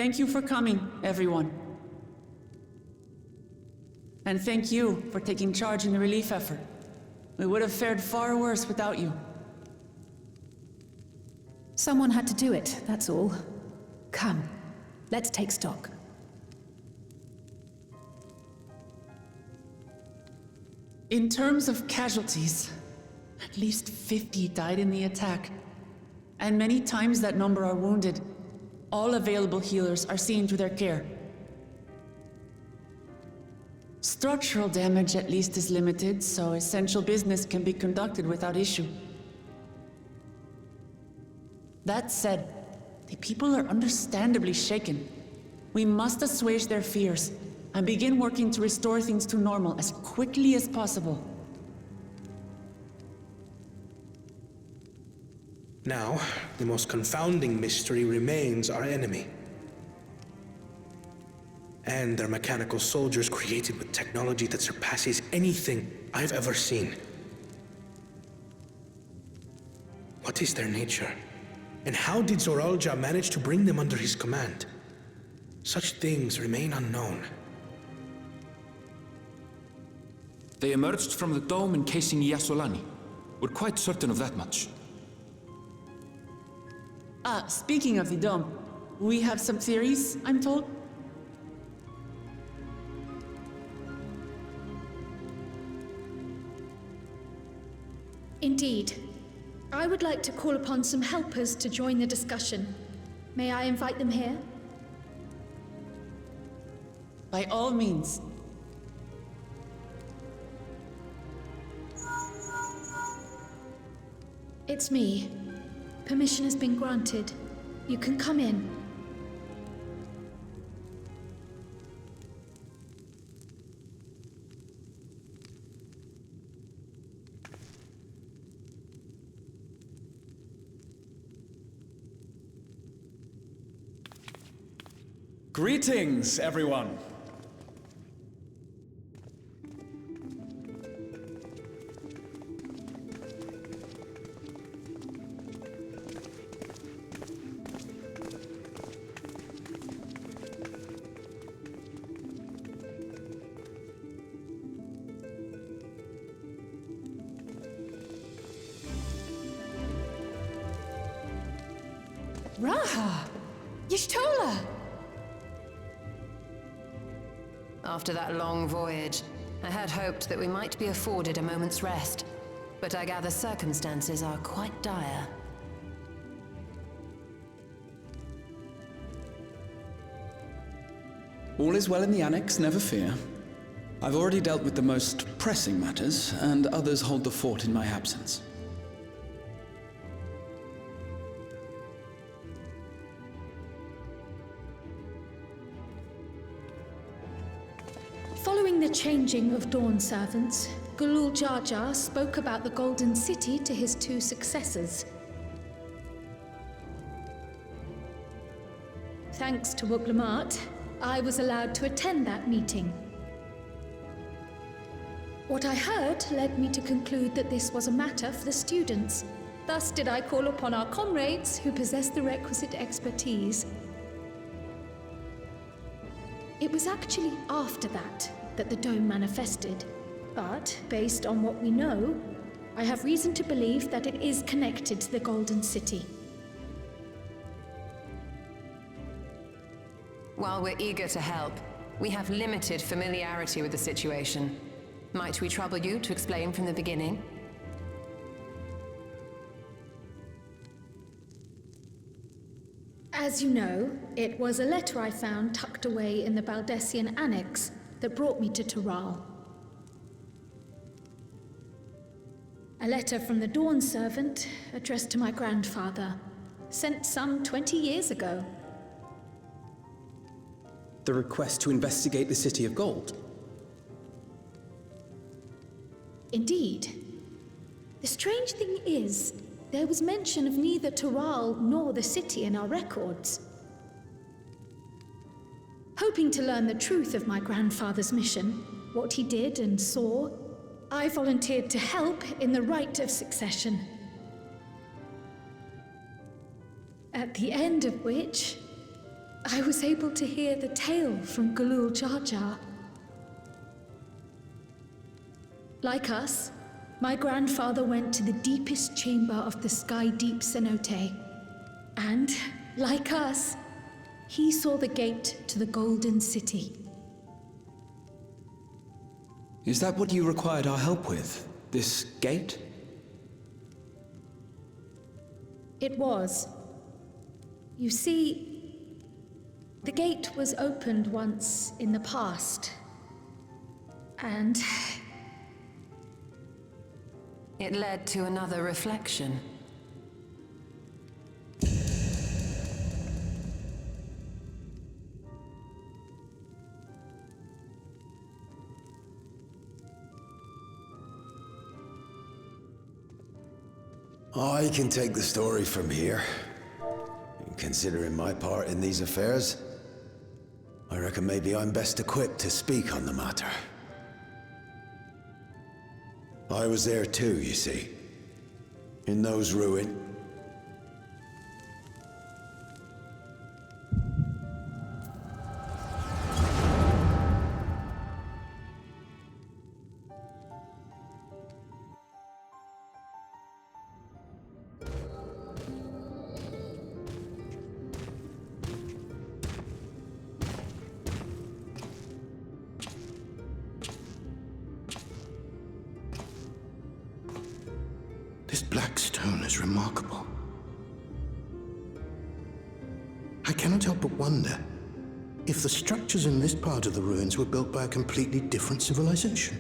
Thank you for coming, everyone. And thank you for taking charge in the relief effort. We would have fared far worse without you. Someone had to do it, that's all. Come, let's take stock. In terms of casualties, at least 50 died in the attack. And many times that number are wounded. All available healers are seen to their care. Structural damage at least is limited, so essential business can be conducted without issue. That said, the people are understandably shaken. We must assuage their fears and begin working to restore things to normal as quickly as possible. Now, the most confounding mystery remains our enemy. And their mechanical soldiers created with technology that surpasses anything I've ever seen. What is their nature? And how did Zoralja manage to bring them under his command? Such things remain unknown. They emerged from the dome encasing Yasolani. We're quite certain of that much. Speaking of the dome, we have some theories, I'm told. Indeed. I would like to call upon some helpers to join the discussion. May I invite them here? By all means. It's me. Permission has been granted. You can come in. Greetings, everyone. Raha! Y'shtola! After that long voyage, I had hoped that we might be afforded a moment's rest, but I gather circumstances are quite dire. All is well in the Annex, never fear. I've already dealt with the most pressing matters, and others hold the fort in my absence. Following the changing of Dawn servants, Gulul Jar Jar spoke about the Golden City to his two successors. Thanks to Wuglamat, I was allowed to attend that meeting. What I heard led me to conclude that this was a matter for the students. Thus did I call upon our comrades who possess the requisite expertise. It was actually after that the dome manifested. But, based on what we know, I have reason to believe that it is connected to the Golden City. While we're eager to help, we have limited familiarity with the situation. Might we trouble you to explain from the beginning? As you know, it was a letter I found tucked away in the Baldessian Annex that brought me to Tural. A letter from the Dawn servant addressed to my grandfather, sent some 20 years ago. The request to investigate the City of Gold? Indeed. The strange thing is, there was mention of neither Tural nor the city in our records. Hoping to learn the truth of my grandfather's mission, what he did and saw, I volunteered to help in the rite of succession. At the end of which, I was able to hear the tale from Galul Jar Jar. Like us, my grandfather went to the deepest chamber of the Sky Deep cenote. And, like us, he saw the gate to the Golden City. Is that what you required our help with? This gate? It was. You see, the gate was opened once in the past. And It led to another reflection. I can take the story from here. Considering my part in these affairs, I reckon maybe I'm best equipped to speak on the matter. I was there too, you see. In those ruins. This black stone is remarkable. I cannot help but wonder if the structures in this part of the ruins were built by a completely different civilization.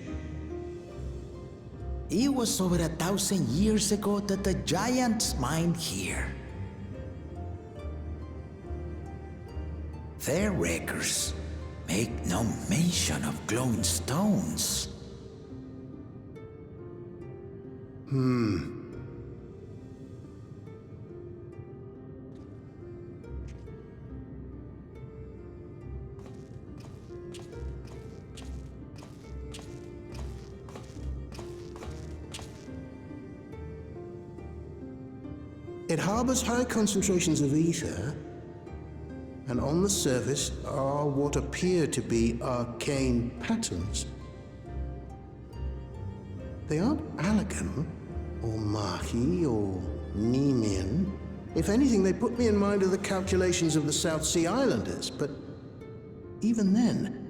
It was over 1,000 years ago that the giants mined here. Their records make no mention of glowing stones. It harbors high concentrations of ether, and on the surface are what appear to be arcane patterns. They aren't Allegan, or Mahi, or Nemean. If anything, they put me in mind of the calculations of the South Sea Islanders, but even then,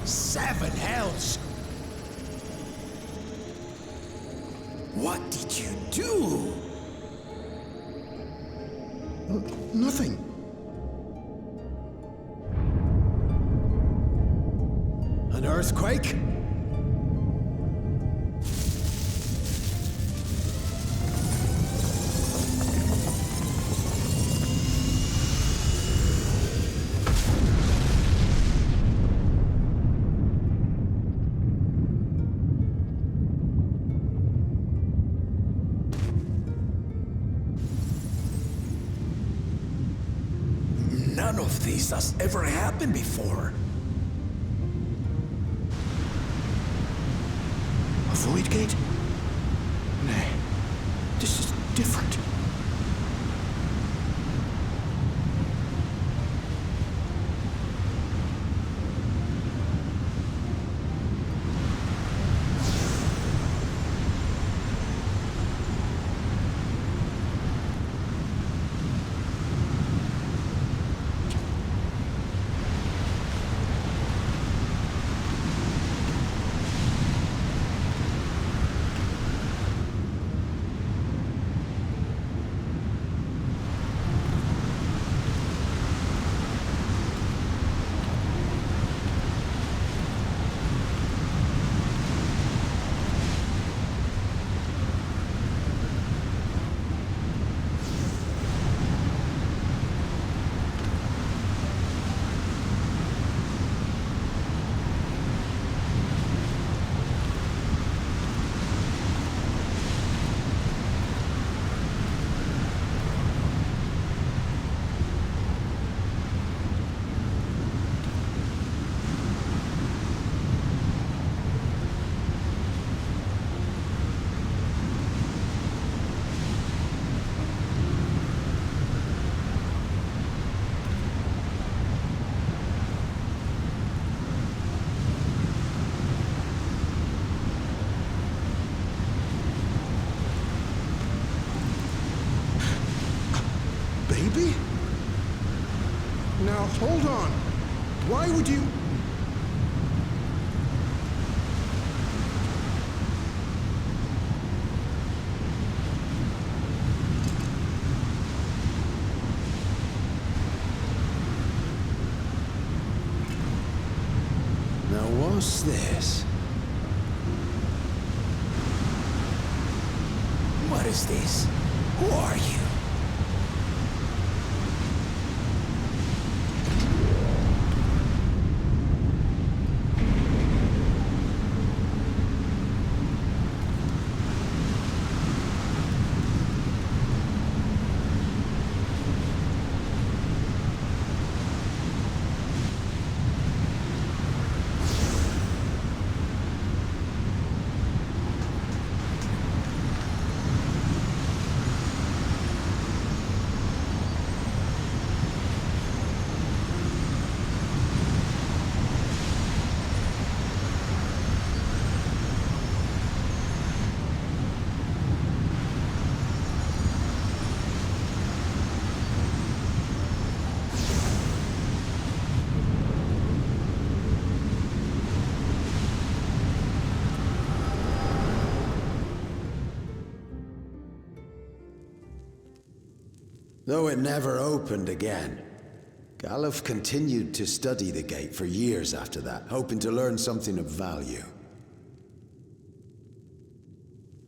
Seven hells! What did you do? nothing. An earthquake? None of this has ever happened before. A void gate? Nay, this is different. Hold on. Why would you... Now what's this? What is this? Who are you? Though it never opened again, Galuf continued to study the gate for years after that, hoping to learn something of value.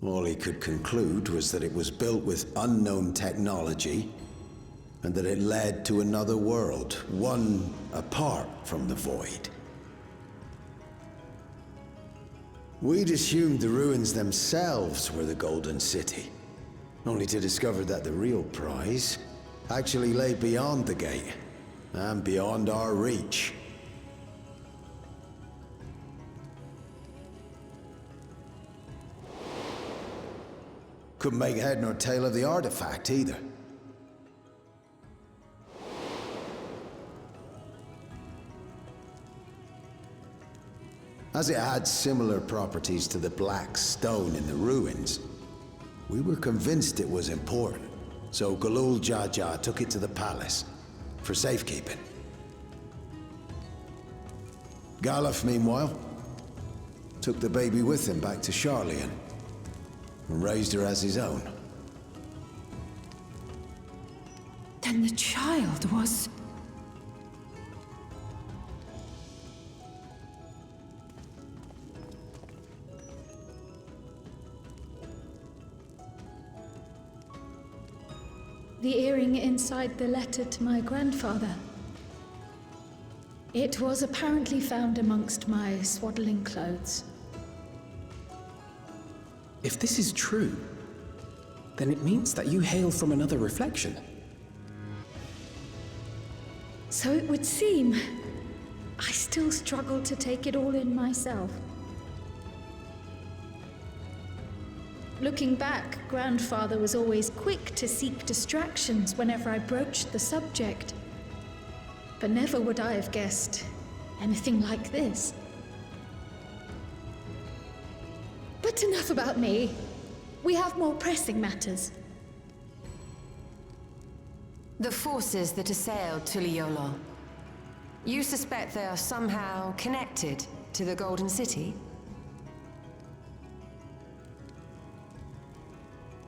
All he could conclude was that it was built with unknown technology, and that it led to another world, one apart from the Void. We'd assumed the ruins themselves were the Golden City, only to discover that the real prize actually lay beyond the gate, and beyond our reach. Couldn't make head nor tail of the artifact, either. As it had similar properties to the black stone in the ruins, we were convinced it was important, so Galul Jaja took it to the palace for safekeeping. Galuf, meanwhile, took the baby with him back to Sharlayan and raised her as his own. Then the child was... The earring inside the letter to my grandfather. It was apparently found amongst my swaddling clothes. If this is true, then it means that you hail from another reflection. So it would seem. I still struggle to take it all in myself. Looking back, Grandfather was always quick to seek distractions whenever I broached the subject. But never would I have guessed anything like this. But enough about me. We have more pressing matters. The forces that assailed Tuliyollal. You suspect they are somehow connected to the Golden City?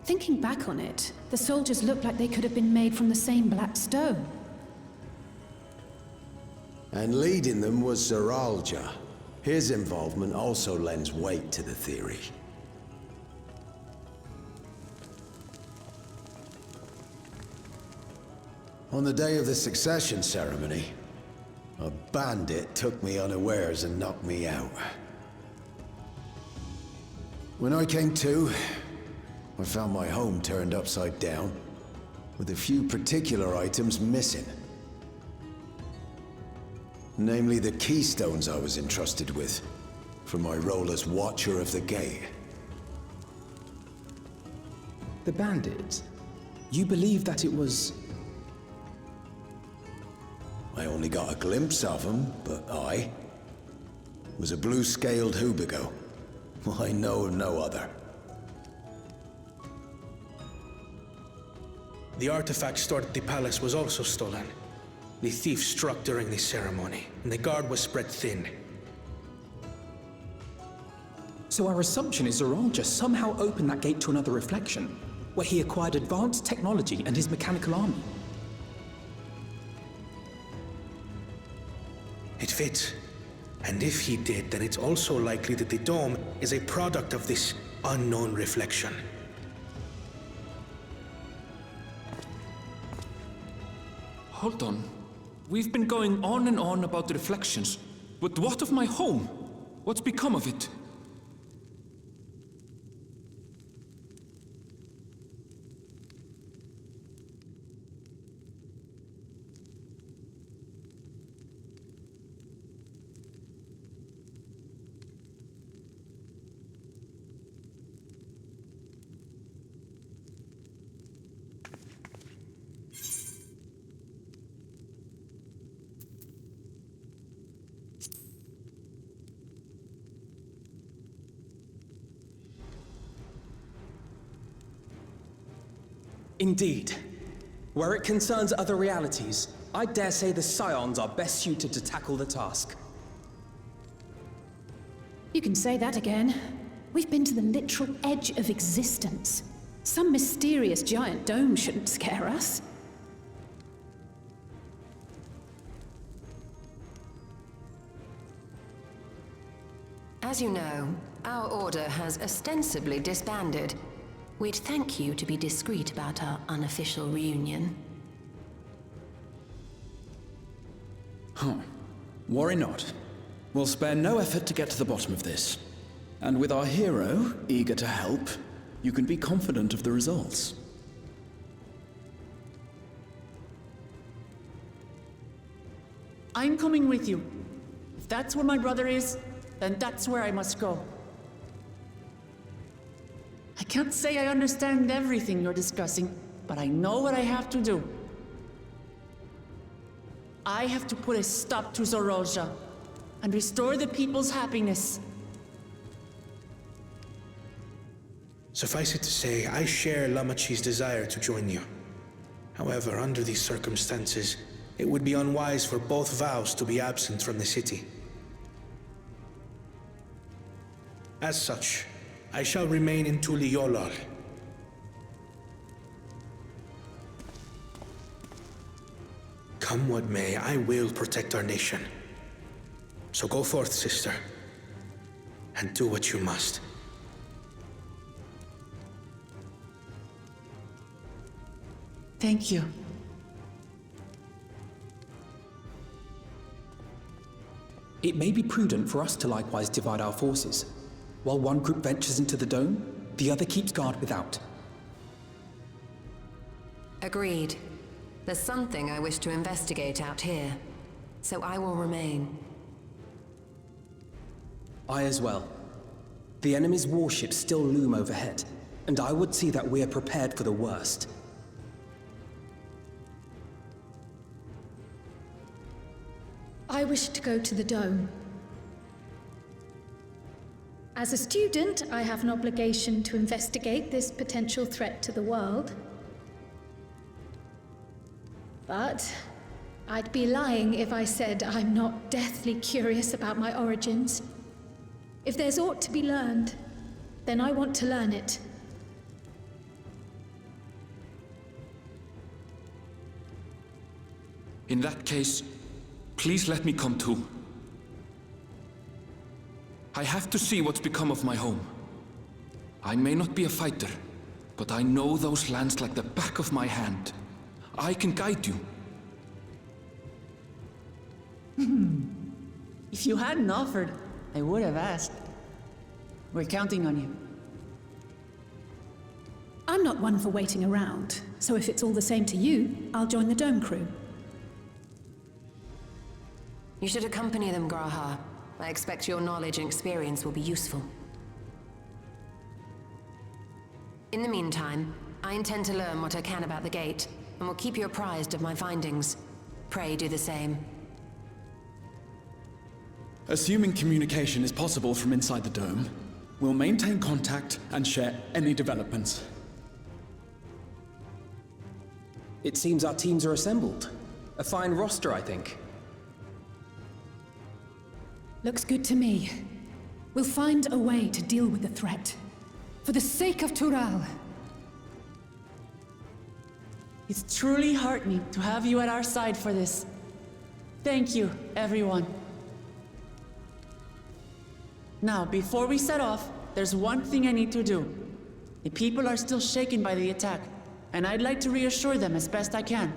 Thinking back on it, the soldiers looked like they could have been made from the same black stone. And leading them was Zeralja. His involvement also lends weight to the theory. On the day of the succession ceremony, a bandit took me unawares and knocked me out. When I came to, I found my home turned upside down, with a few particular items missing. Namely the keystones I was entrusted with, for my role as Watcher of the Gate. The bandit? You believe that it was... I only got a glimpse of him, but I was a blue-scaled Hubigo. I know of no other. The artifact stored at the palace was also stolen. The thief struck during the ceremony, and the guard was spread thin. So our assumption is Zoral just somehow opened that gate to another reflection, where he acquired advanced technology and his mechanical army. It fits. And if he did, then it's also likely that the dome is a product of this unknown reflection. Hold on. We've been going on and on about the reflections, but what of my home? What's become of it? Indeed. Where it concerns other realities, I dare say the Scions are best suited to tackle the task. You can say that again. We've been to the literal edge of existence. Some mysterious giant dome shouldn't scare us. As you know, our order has ostensibly disbanded. We'd thank you to be discreet about our unofficial reunion. Worry not. We'll spare no effort to get to the bottom of this. And with our hero eager to help, you can be confident of the results. I'm coming with you. If that's where my brother is, then that's where I must go. I can't say I understand everything you're discussing, but I know what I have to do. I have to put a stop to Zorolja and restore the people's happiness. Suffice it to say, I share Lamachi's desire to join you. However, under these circumstances, it would be unwise for both vows to be absent from the city. As such, I shall remain in Tuliyollal. Come what may, I will protect our nation. So go forth, sister, and do what you must. Thank you. It may be prudent for us to likewise divide our forces. While one group ventures into the dome, the other keeps guard without. Agreed. There's something I wish to investigate out here, so I will remain. I as well. The enemy's warships still loom overhead, and I would see that we are prepared for the worst. I wish to go to the dome. As a student, I have an obligation to investigate this potential threat to the world. But I'd be lying if I said I'm not deathly curious about my origins. If there's aught to be learned, then I want to learn it. In that case, please let me come too. I have to see what's become of my home. I may not be a fighter, but I know those lands like the back of my hand. I can guide you. If you hadn't offered, I would have asked. We're counting on you. I'm not one for waiting around, so if it's all the same to you, I'll join the dome crew. You should accompany them, Graha. I expect your knowledge and experience will be useful. In the meantime, I intend to learn what I can about the gate, and will keep you apprised of my findings. Pray do the same. Assuming communication is possible from inside the dome, we'll maintain contact and share any developments. It seems our teams are assembled. A fine roster, I think. Looks good to me. We'll find a way to deal with the threat. For the sake of Tural. It's truly heartening to have you at our side for this. Thank you, everyone. Now, before we set off, there's one thing I need to do. The people are still shaken by the attack, and I'd like to reassure them as best I can.